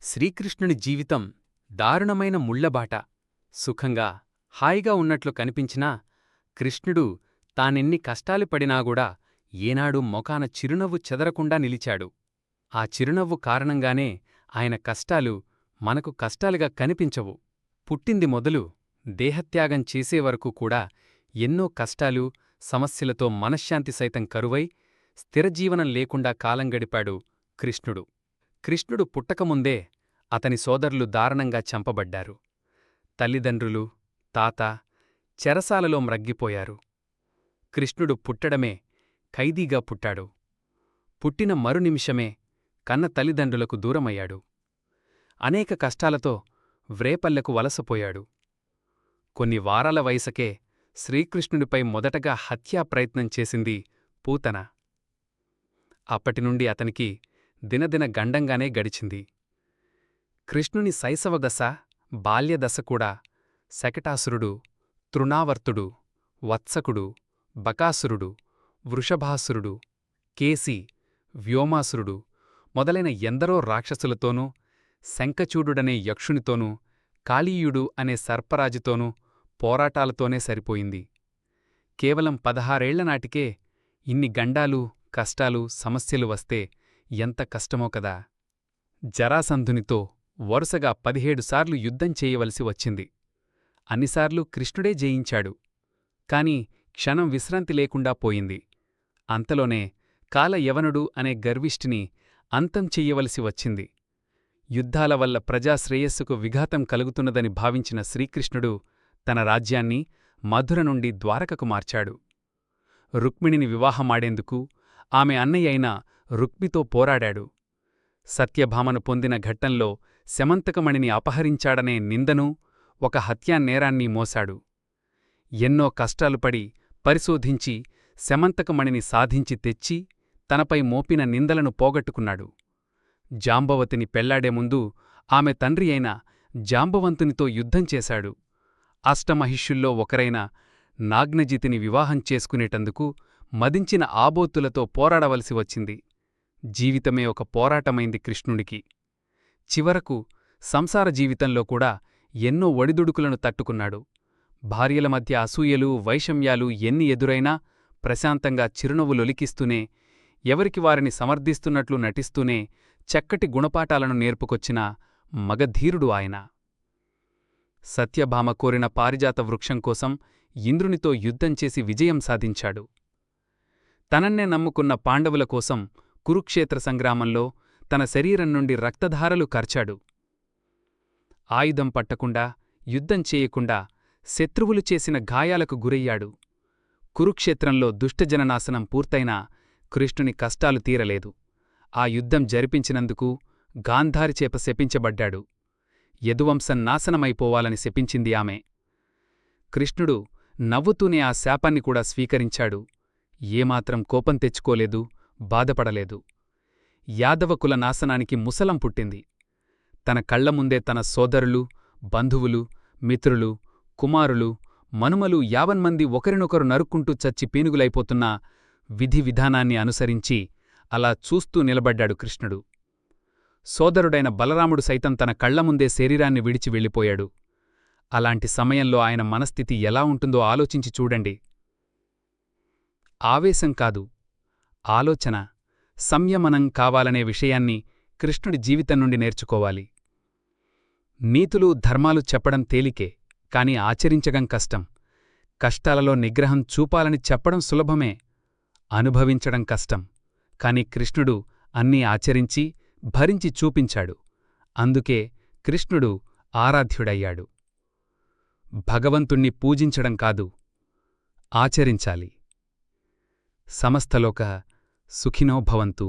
శ్రీకృష్ణుని జీవితం దారుణమైన ముళ్లబాట. సుఖంగా, హాయిగా ఉన్నట్లు కనిపించినా కృష్ణుడు తానెన్ని కష్టాలు పడినాగూడా ఏనాడూ మొఖాన చిరునవ్వు చెదరకుండా నిలిచాడు. ఆ చిరునవ్వు కారణంగానే ఆయన కష్టాలు మనకు కష్టాలుగా కనిపించవు. పుట్టింది మొదలు దేహత్యాగం చేసేవరకు కూడా ఎన్నో కష్టాలు, సమస్యలతో మనశ్శాంతి సైతం కరువై స్థిరజీవనం లేకుండా కాలం గడిపాడు కృష్ణుడు. కృష్ణుడు పుట్టకముందే అతని సోదరులు దారుణంగా చంపబడ్డారు. తల్లిదండ్రులు, తాత చెరసాలలో మ్రగ్గిపోయారు. కృష్ణుడు పుట్టడమే ఖైదీగా పుట్టాడు. పుట్టిన మరునిమిషమే కన్న తల్లిదండ్రులకు దూరమయ్యాడు. అనేక కష్టాలతో వ్రేపల్లెకు వలసపోయాడు. కొన్ని వారాల వయసకే శ్రీకృష్ణుడిపై మొదటగా హత్యాప్రయత్నం చేసింది పూతన. అప్పటినుండి అతనికి దినదిన గండంగానే గడిచింది. కృష్ణుని శైశవదశ, బాల్యదశ కూడా శకటాసురుడు, తృణావర్తుడు, వత్సకుడు, బకాసురుడు, వృషభాసురుడు, కేసి, వ్యోమాసురుడు మొదలైన ఎందరో రాక్షసులతోనూ, శంఖచూడుడనే యక్షునితోనూ, కాళీయుడు అనే సర్పరాజుతోనూ పోరాటాలతోనే సరిపోయింది. కేవలం 16 ఏళ్లనాటికే ఇన్ని గండాలు, కష్టాలు, సమస్యలు వస్తే ఎంత కష్టమో కదా. జరాసంధునితో వరుసగా 17 సార్లు యుద్ధం చేయవలసి వచ్చింది. అన్నిసార్లు కృష్ణుడే జయించాడు. కాని క్షణం విశ్రాంతి లేకుండా పోయింది. అంతలోనే కాలయవనుడు అనే గర్విష్ఠిని అంతం చెయ్యవలసి వచ్చింది. యుద్ధాల వల్ల ప్రజాశ్రేయస్సుకు విఘాతం కలుగుతున్నదని భావించిన శ్రీకృష్ణుడు తన రాజ్యాన్ని మధుర నుండి ద్వారకకు మార్చాడు. రుక్మిణిని వివాహమాడేందుకు ఆమె అన్నయ్యైన రుక్మితో పోరాడాడు. సత్యభామను పొందిన ఘట్టంలో శమంతకమణిని అపహరించాడనే నిందనూ, ఒక హత్యానేరాన్ని మోశాడు. ఎన్నో కష్టాలుపడి పరిశోధించి శమంతకమణిని సాధించి తెచ్చి తనపై మోపిన నిందలను పోగొట్టుకున్నాడు. జాంబవతిని పెళ్లాడే ముందు ఆమె తండ్రి అయిన జాంబవంతునితో యుద్ధం చేశాడు. అష్టమహిష్యుల్లో ఒకరైన నాగ్నజితిని వివాహం చేసుకునేటందుకు మదించిన ఆబోతులతో పోరాడవలసి వచ్చింది. జీవితమే ఒక పోరాటమైంది కృష్ణుడికి. చివరకు సంసార జీవితంలో కూడా ఎన్నో ఒడిదుడుకులను తట్టుకున్నాడు. భార్యల మధ్య అసూయలు, వైషమ్యాలు ఎన్ని ఎదురైనా ప్రశాంతంగా చిరునవ్వులొలికిస్తూనే, ఎవరికి వారిని సమర్థిస్తున్నట్లు నటిస్తూనే చక్కటి గుణపాఠాలను నేర్పుకొచ్చిన మగధీరుడు ఆయన. సత్యభామ కోరిన పారిజాత వృక్షం కోసం ఇంద్రునితో యుద్ధం చేసి విజయం సాధించాడు. తనన్నే నమ్ముకున్న పాండవుల కోసం కురుక్షేత్ర సంగ్రామంలో తన శరీరం నుండి రక్తధారలు కార్చాడు. ఆయుధం పట్టకుండా, యుద్ధం చేయకుండా శత్రువులు చేసిన గాయాలకు గురయ్యాడు. కురుక్షేత్రంలో దుష్టజననాశనం పూర్తయినా కృష్ణుని కష్టాలు తీరలేదు. ఆ యుద్ధం జరిపించినందుకు గాంధారిచేప శపించబడ్డాడు. యదువంశం నాశనమైపోవాలని శపించింది ఆమె. కృష్ణుడు నవ్వుతూనే ఆ శాపాన్ని కూడా స్వీకరించాడు. ఏమాత్రం కోపం తెచ్చుకోలేదు, బాధపడలేదు. యాదవకుల నాశనానికి ముసలం పుట్టింది. తన కళ్లముందే తన సోదరులు, బంధువులు, మిత్రులు, కుమారులు, మనుమలు 50 మంది ఒకరినొకరు నరుక్కుంటూ చచ్చి పీనుగులైపోతున్న విధి విధానాన్ని అనుసరించి అలా చూస్తూ నిలబడ్డాడు కృష్ణుడు. సోదరుడైన బలరాముడు సైతం తన కళ్లముందే శరీరాన్ని విడిచి వెళ్ళిపోయాడు. అలాంటి సమయంలో ఆయన మనస్థితి ఎలా ఉంటుందో ఆలోచించి చూడండి. ఆవేశం కాదు, ఆలోచన, సంయమనం కావాలనే విషయాన్ని కృష్ణుడి జీవితం నుండి నేర్చుకోవాలి. నీతులు, ధర్మాలు చెప్పడం తేలికే, కాని ఆచరించడం కష్టం. కష్టాలలో నిగ్రహం చూపాలని చెప్పడం సులభమే, అనుభవించడం కష్టం. కాని కృష్ణుడు అన్నీ ఆచరించి, భరించి చూపించాడు. అందుకే కృష్ణుడు ఆరాధ్యుడయ్యాడు. భగవంతుణ్ణి పూజించడం కాదు, ఆచరించాలి. సమస్తలోక సుఖినో భవంతు.